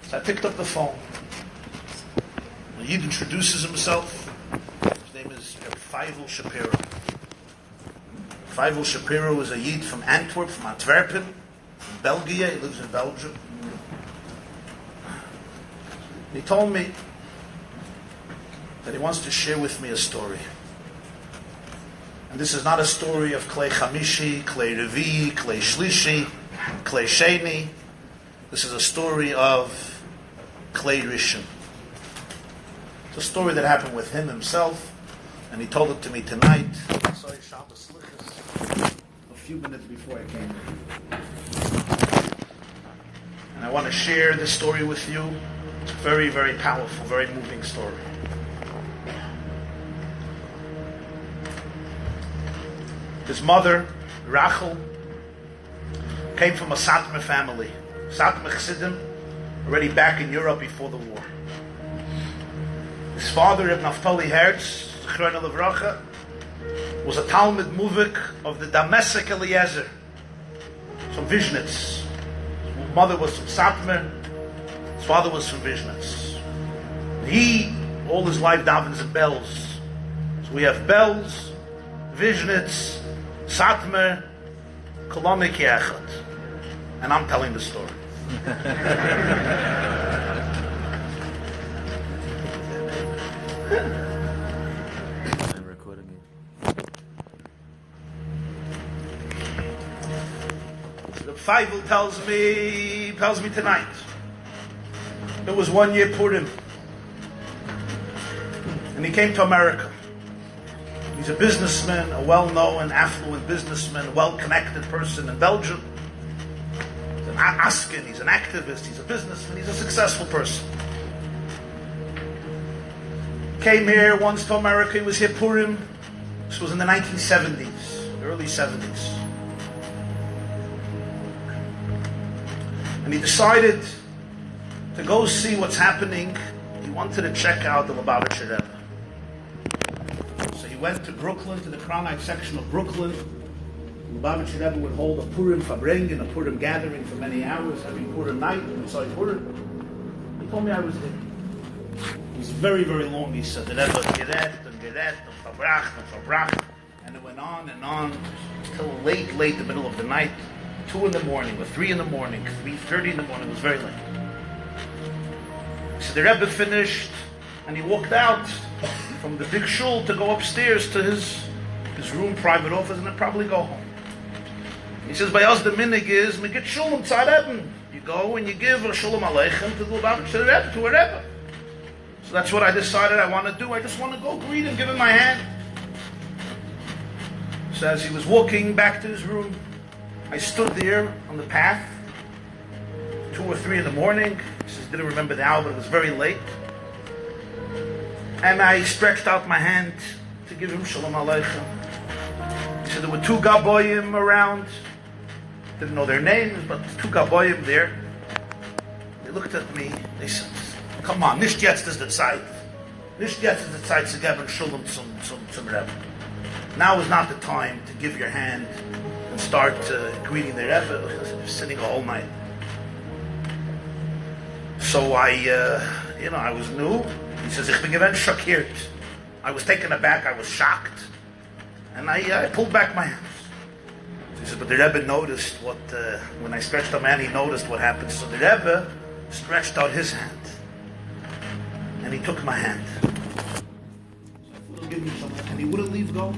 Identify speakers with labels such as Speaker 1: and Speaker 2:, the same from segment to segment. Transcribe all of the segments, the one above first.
Speaker 1: So I picked up the phone. The Yid introduces himself. His name is Rabbi YY Shapiro. Rabbi YY Shapiro is a Yid from Antwerp, from Antwerpen, from Belgium. He lives in Belgium. He told me that he wants to share with me a story. And this is not a story of Klei Chamishi, Klei Revi, Klei Shlishi, Klei Sheni. This is a story of Klei Rishon. It's a story that happened with him himself, and he told it to me tonight. Sorry, Shabbos Lichus, a few minutes before I came. And I want to share this story with you. It's a very, very powerful, very moving story. His mother, Rachel, came from a Satmar family. Satmar Chassidim, already back in Europe before the war. His father, Reb Naftali Herz, Zechrona Levracha, was a Talmud Muvik of the Damasek Eliezer, from Vishnitz. His mother was from Satmar, his father was from Vishnitz. He, all his life, davens in bells. So we have bells, Vishnitz, Satmar, Kolomik Yechad. And I'm telling the story.
Speaker 2: I'm recording it.
Speaker 1: The Feivel tells me tonight. It was 1 year Purim. And he came to America. He's a businessman, a well-known, affluent businessman, a well-connected person in Belgium. He's an askin, he's an activist, he's a businessman, he's a successful person. Came here once to America, he was here Purim. This was in the 1970s, early 70s. And he decided to go see what's happening. He wanted to check out the Lubavitcher Rebbe. He went to Brooklyn, to the Kronite section of Brooklyn. The Lubavitcher Rebbe would hold a Purim Fabrengen, a Purim gathering for many hours, every Purim night, inside Purim. He told me I was there. It was very, very long, he said. The Rebbe Geret, and Fabrach, and it went on till late, the middle of the night, 2 in the morning, or 3 in the morning, 3:30 in the morning. It was very late. So the Rebbe finished, and he walked out from the big shul to go upstairs to his room, private office, and then probably go home. He says, by us the minig is, we get shulam tzadeben. You go and you give a shulam aleichem to the Lubavitcher Rebbe, to a Rebbe. So that's what I decided I want to do. I just want to go greet him, give him my hand. So as he was walking back to his room, I stood there on the path, 2 or 3 in the morning. He says, didn't remember the hour, but it was very late. And I stretched out my hand to give him Shalom Aleichem. He said there were 2 Gaboyim around. Didn't know their names, but 2 Gaboyim there. They looked at me. They said, come on, nicht jetzt ist die Zeit. Nicht jetzt ist die Zeit zu geben Shalom zum Rebbe. Now is not the time to give your hand and start greeting the Rebbe. I was sitting a whole night. So I was new. He says, ich bin gewinn schockiert. I was taken aback, I was shocked. And I pulled back my hands. He says, but the Rebbe noticed when I stretched out my hand, he noticed what happened. So the Rebbe stretched out his hand. And he took my hand. So I give me something. And he wouldn't leave go.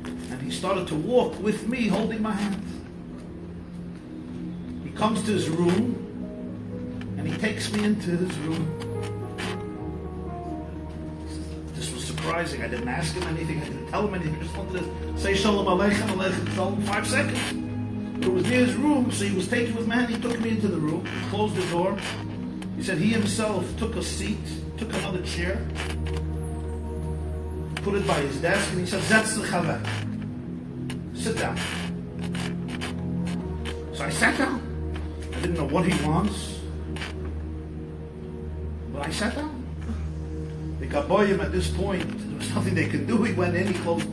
Speaker 1: And he started to walk with me, holding my hand. He comes to his room, and he takes me into his room. Surprising. I didn't ask him anything. I didn't tell him anything. I just wanted to say Shalom Aleichem, Aleichem, Shalom, 5 seconds. It was near his room, so he was taken with my hand. He took me into the room, closed the door. He said he himself took a seat, took another chair, put it by his desk, and he said, Zetz l'chavek. Sit down. So I sat down. I didn't know what he wants, but I sat down. The Gaboyim at this point, there was nothing they could do. He went in, he closed.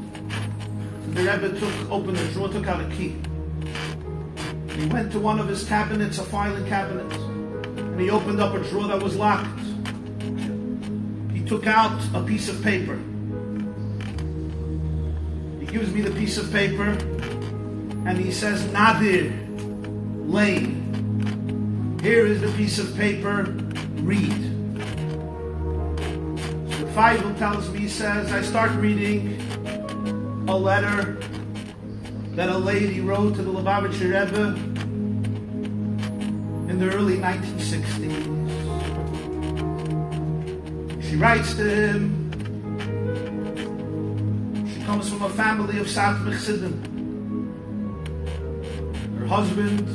Speaker 1: The Rebbe opened the drawer, took out a key. He went to one of his cabinets, a filing cabinet, and and he opened up a drawer that was locked. He took out a piece of paper. He gives me the piece of paper, and he says, Nadir Lane. Here is the piece of paper. Read. So the Bible tells me, he says, I start reading a letter that a lady wrote to the Lubavitcher Rebbe in the early 1960s. She writes to him. She comes from a family of Satmar Chassidim. Her husband,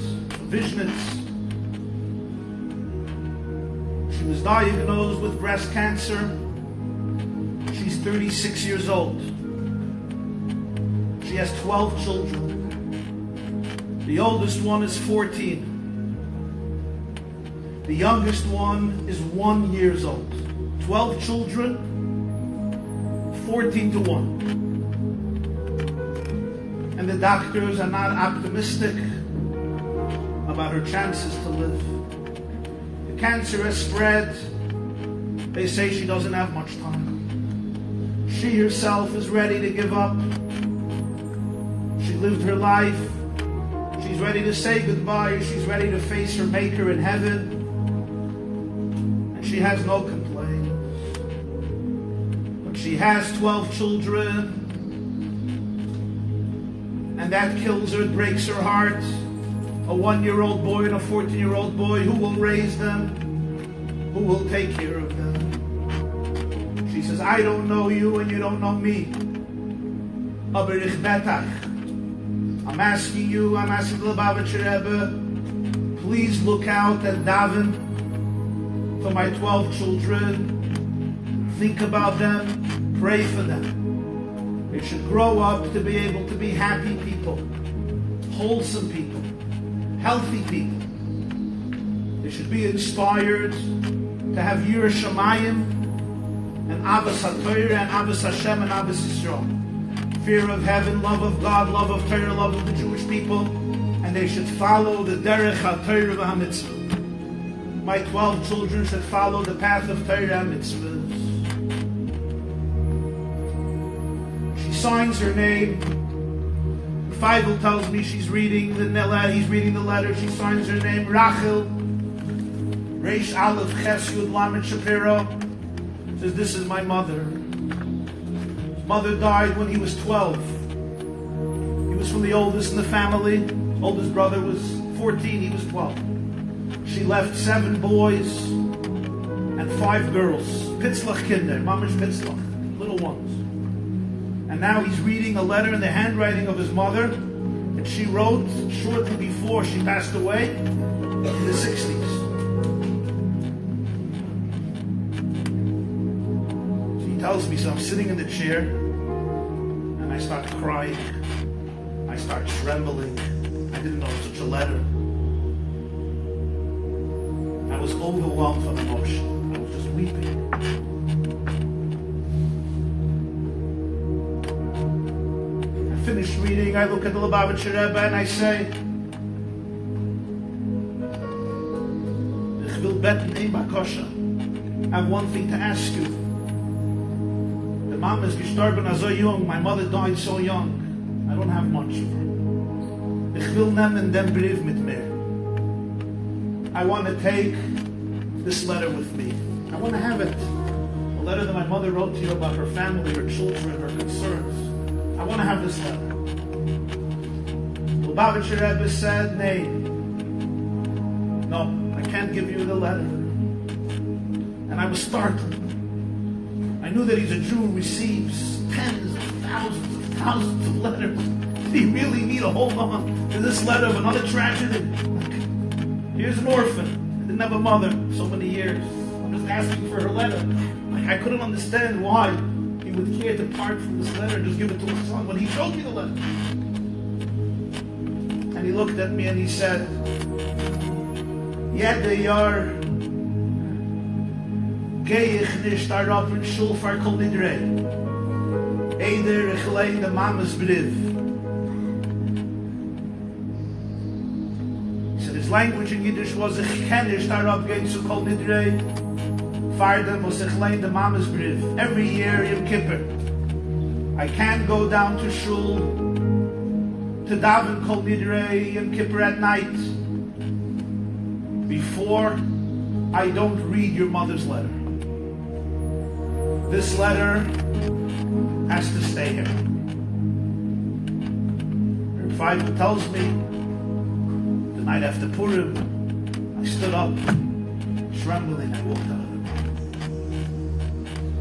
Speaker 1: Vishnitz. She was diagnosed with breast cancer. She's 36 years old. She has 12 children. The oldest one is 14. The youngest one is 1 year old. 12 children, 14 to 1. And the doctors are not optimistic about her chances to live. The cancer has spread. They say she doesn't have much time. She herself is ready to give up. She lived her life. She's ready to say goodbye. She's ready to face her Maker in heaven. And she has no complaints. But she has 12 children. And that kills her, it breaks her heart. A 1-year-old boy and a 14-year-old boy. Who will raise them? Who will take care of them? She says, I don't know you and you don't know me. Aber ich betach. I'm asking you, I'm asking the Lubavitcher Rebbe, please look out and daven for my 12 children. Think about them, pray for them. They should grow up to be able to be happy people, wholesome people, healthy people. They should be inspired to have Yirah Shamayim and Avos HaTorah and Avos Hashem and Avos Yisrael. Fear of heaven, love of God, love of Torah, love of the Jewish people, and they should follow the derech HaTorah v'HaMitzvah. My 12 children should follow the path of Torah and mitzvahs. She signs her name. The Bible tells me she's reading the he's reading the letter. She signs her name, Rachel, Reish Aleph Ches Yud Lamed Shapiro. Says, this is my mother. Mother died when he was 12. He was from the oldest in the family. Oldest brother was 14, he was 12. She left 7 boys and 5 girls. Pitzlach Kinder, Mamish Pitzlach, little ones. And now he's reading a letter in the handwriting of his mother that she wrote shortly before she passed away in the 60s. Tells me, so I'm sitting in the chair and I start crying. I start trembling. I didn't know such a letter. I was overwhelmed with emotion. I was just weeping. I finished reading. I look at the Lubavitcher Rebbe and I say, Ich will beten in Bakosha. I have one thing to ask you. Mom is gestorben so young. My mother died so young. I don't have much of her. Ich will nehmen den Brief mit mir. I want to take this letter with me. I want to have it. A letter that my mother wrote to you about her family, her children, her concerns. I want to have this letter. Lubavitcher Rebbe said, nay. No, I can't give you the letter. And I was startled. I knew that he's a Jew who receives tens of thousands of letters. Did he really need to hold on to this letter of another tragedy? Here's an orphan, didn't have a mother so many years. I'm just asking for her letter. I couldn't understand why he would care to part from this letter and just give it to his son when he showed me the letter. And he looked at me and he said, Yet they are Geh ich nicht darauf in Schul für kol nidrei. Eider ich lein de Mama's brief. He said, it's language in Yiddish was ich kenne ich darauf gehen zu Kol Nidrei. Farda muss ich lein the Mama's brief. Every year Yom Kippur, I can't go down to shul to daven Kol Nidrei Yom Kippur at night before I don't read your mother's letter. This letter has to stay here. Rabbi Feigl tells me the night after Purim, I stood up, trembling, I walked out of the room.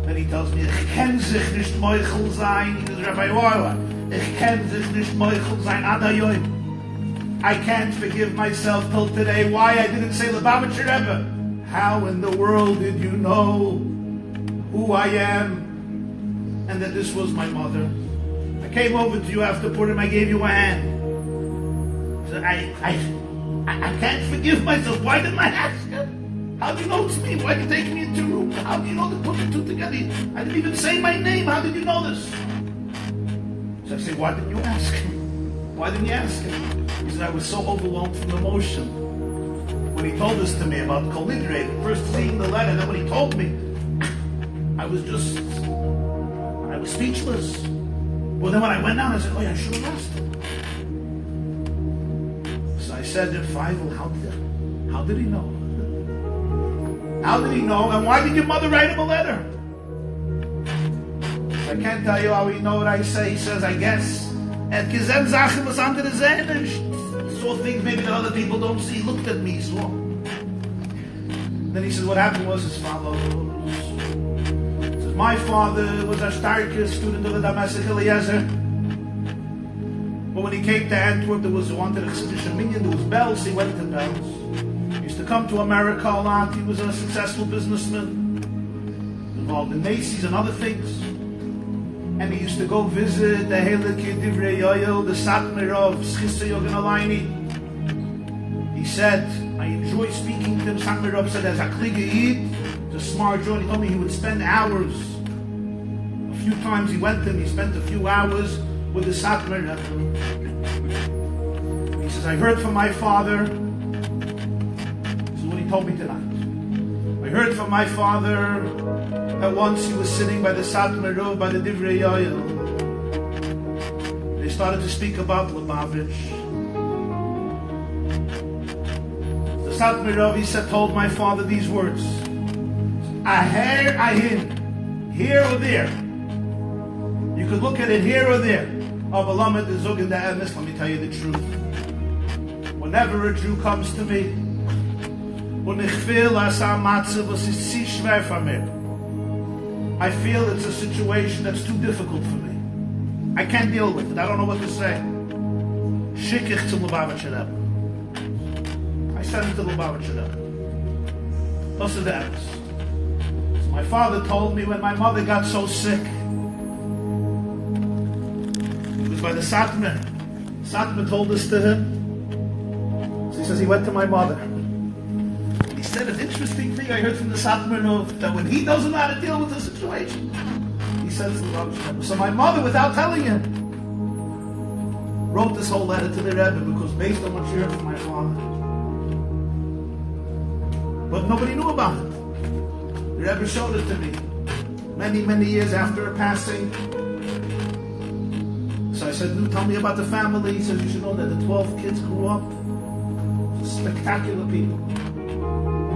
Speaker 1: Then he tells me, ich kann sich nicht Meuchel sein, he is Rabbi YY. Ich kann sich nicht Meuchel sein, Adayoim. I can't forgive myself till today. Why I didn't say Lubavitcher Rebbe? How in the world did you know who I am and that this was my mother? I came over to you after Purim, I gave you a hand. I can't forgive myself. Why didn't I ask him? How do you know it's me? Why did you take me into a room? How do you know to put the two together? I didn't even say my name. How did you know this? So I say, why didn't you ask him? Why didn't you ask him? He said, I was so overwhelmed from emotion. When he told this to me about Kol Nidrei, first seeing the letter, then when he told me, I was speechless. Well, then when I went down, I said, oh yeah, I should have asked him. So I said to Feigl, how did he know? How did he know? And why did your mother write him a letter? I can't tell you how he know what I say. He says, I guess. And gesehen Sachen, was andere sehen nicht. Saw things maybe that other people don't see. He looked at me, he saw. Then he said, what happened was as follows. He says, my father was a starker student of the Damascus Eliezer. But when he came to Antwerp, there was wanted a Chassidish minion, there was bells, he went to bells. He used to come to America a lot. He was a successful businessman, involved in Macy's and other things. And he used to go visit the Heilige Divrei Yoel, the Satmar of Schissa Yogan Alayni. He said, I enjoy speaking to him. Satmar Rav said, as a Klige Yid, it's a smart joint. He told me he would spend hours. A few times he went to him, he spent a few hours with the Satmar Rav. He says, I heard from my father. This is what he told me tonight. I heard from my father that once he was sitting by the Satmar Rav, by the Divrei Yoel. They started to speak about Lubavitch. The Satmar Rav, he said, told my father these words. Aher, ahin. Here or there. You could look at it here or there. Let me tell you the truth. Whenever a Jew comes to me, I feel it's a situation that's too difficult for me. I can't deal with it. I don't know what to say. Shikich to Lubavitcher Rebbe. I sent him to Lubavitcher Rebbe. Those are the Ebbs. So my father told me when my mother got so sick, it was by the Satmar. Satmar told this to him. So he says he went to my mother. He said an interesting thing I heard from the Satmar that when he doesn't know how to deal with the situation, he says to the Rebbe. So my mother, without telling him, wrote this whole letter to the Rebbe because based on what she heard from my father. But nobody knew about it. The Rebbe showed it to me many, many years after her passing. So I said, tell me about the family. He said, you should know that the 12 kids grew up. Spectacular people.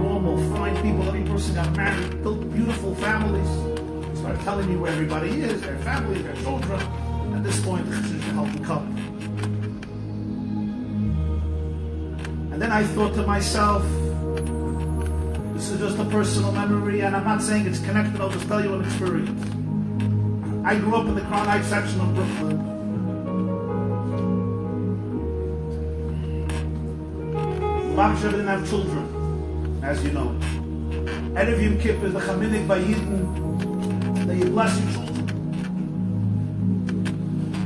Speaker 1: Normal, fine people. Every person got married, built beautiful families. Started telling me where everybody is, their family, their children. At this point, the Chassidus helped me come. And then I thought to myself, this is just a personal memory, and I'm not saying it's connected, I'll just tell you an experience. I grew up in the Crown Heights section of Brooklyn. Lubavitcher didn't have children, as you know. Erev Yom Kippur, the Chaminik by Yidden, that you bless your children.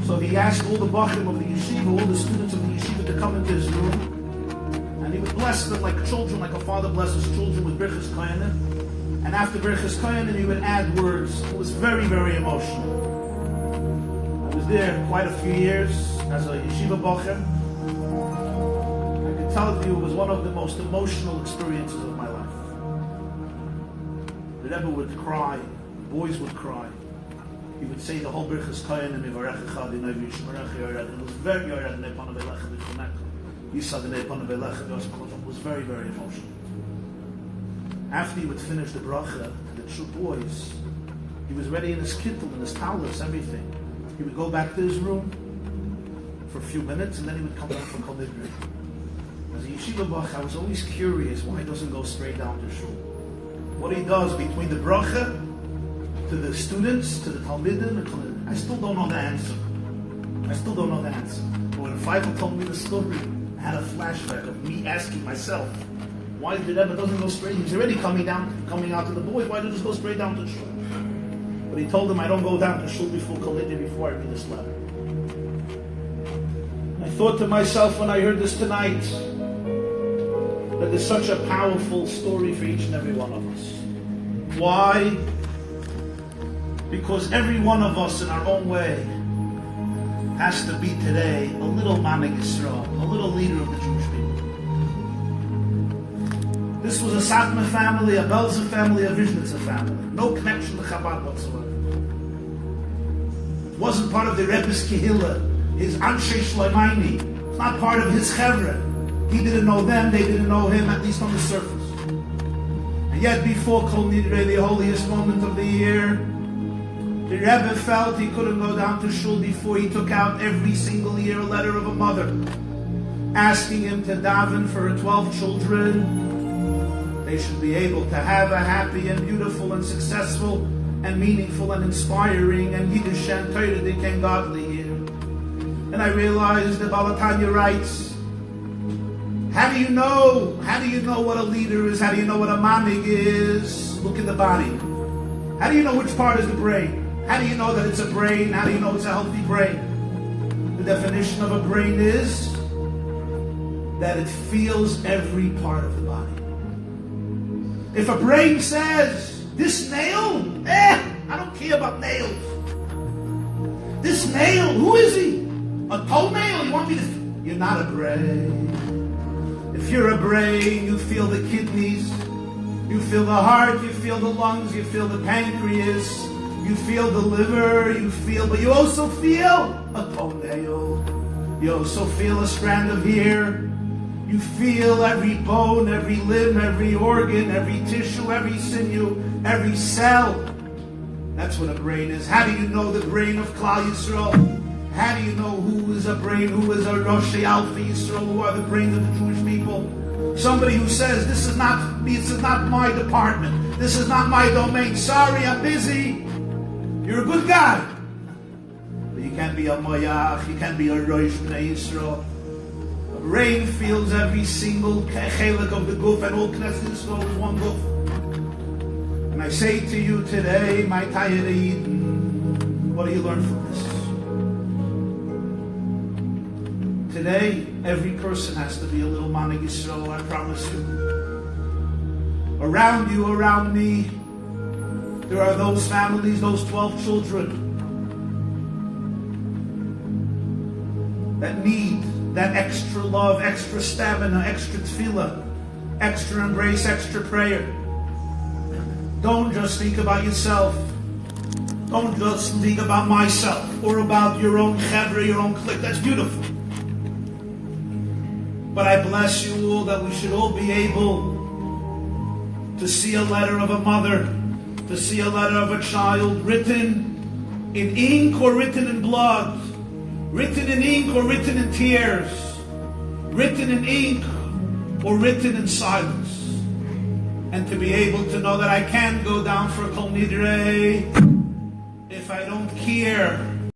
Speaker 1: So he asked all the Bachim of the yeshiva, all the students of the yeshiva to come into his room, and he would bless them like children, like a father blesses children with Birchas Kohanim. And after Birchas Kohanim, he would add words. It was very, very emotional. I was there quite a few years as a yeshiva Bachim. I could tell you, it was one of the most emotional experiences of my life. The Rebbe would cry, the boys would cry. He would say the whole Birchas Kohen and Mivarechecha Adonai V'Yishmerecha Yored. It was very Yored Ne'panav Elecha V'Chunecha. Yisad Ne'panav Elecha V'Yosmachosam. It was very, very emotional. After he would finish the bracha to the two boys, he was ready in his kittel, in his talis, everything. He would go back to his room for a few minutes, and then he would come back for Kol Nidre. As a yeshiva bach, I was always curious why he doesn't go straight down to shul. What he does between the bracha to the students, to the talmidim, I still don't know the answer. But when Feifel told me the story, I had a flashback of me asking myself, why the Rebbe doesn't go straight? He's already coming out to the boys. Why does he go straight down to shul? But he told them, I don't go down to shul before Kol Nidre, before I read this letter. I thought to myself when I heard this tonight, that there's such a powerful story for each and every one of us. Why? Because every one of us in our own way has to be today a little Manik Yisrael, a little leader of the Jewish people. This was a Satmar family, a Belzer family, a Vishnitzer family. No connection to Chabad whatsoever. It wasn't part of the Rebbe's Kehillah, his Anshe Shloimaini. It's not part of his Chevra. He didn't know them, they didn't know him, at least on the surface. And yet before Kol Nidre, the holiest moment of the year, the Rebbe felt he couldn't go down to shul before he took out every single year a letter of a mother, asking him to daven for her 12 children. They should be able to have a happy and beautiful and successful and meaningful and inspiring and Yiddish and Torah and godly year. And I realized that Balatanya writes, how do you know what a leader is? How do you know what a manig is? Look at the body. How do you know which part is the brain? How do you know that it's a brain? How do you know it's a healthy brain? The definition of a brain is that it feels every part of the body. If a brain says, this nail, I don't care about nails. This nail, who is he? A toenail? You want me to... You're not a brain. If you're a brain, you feel the kidneys, you feel the heart, you feel the lungs, you feel the pancreas, you feel the liver, but you also feel a toenail. You also feel a strand of hair. You feel every bone, every limb, every organ, every tissue, every sinew, every cell. That's what a brain is. How do you know the brain of Klal Yisrael? How do you know who is a brain, who is a Rosh Alpha Yisrael, who are the brains of the Jewish people? Somebody who says, this is not my department, this is not my domain, sorry, I'm busy. You're a good guy. But you can't be a Moyach, you can't be a Rosh Yisrael. A brain feels every single chelik of the guf, and all Knesset Yisrael is one guf. And I say to you today, my Tayyid Yidden, what do you learn from this? Today, every person has to be a little Manik Yisrael, I promise you. Around you, around me, there are those families, those 12 children that need that extra love, extra stamina, extra tefillah, extra embrace, extra prayer. Don't just think about yourself. Don't just think about myself or about your own chevra, your own clique. That's beautiful. But I bless you all that we should all be able to see a letter of a mother, to see a letter of a child written in ink or written in blood, written in ink or written in tears, written in ink or written in silence. And to be able to know that I can't go down for Kol Nidre if I don't care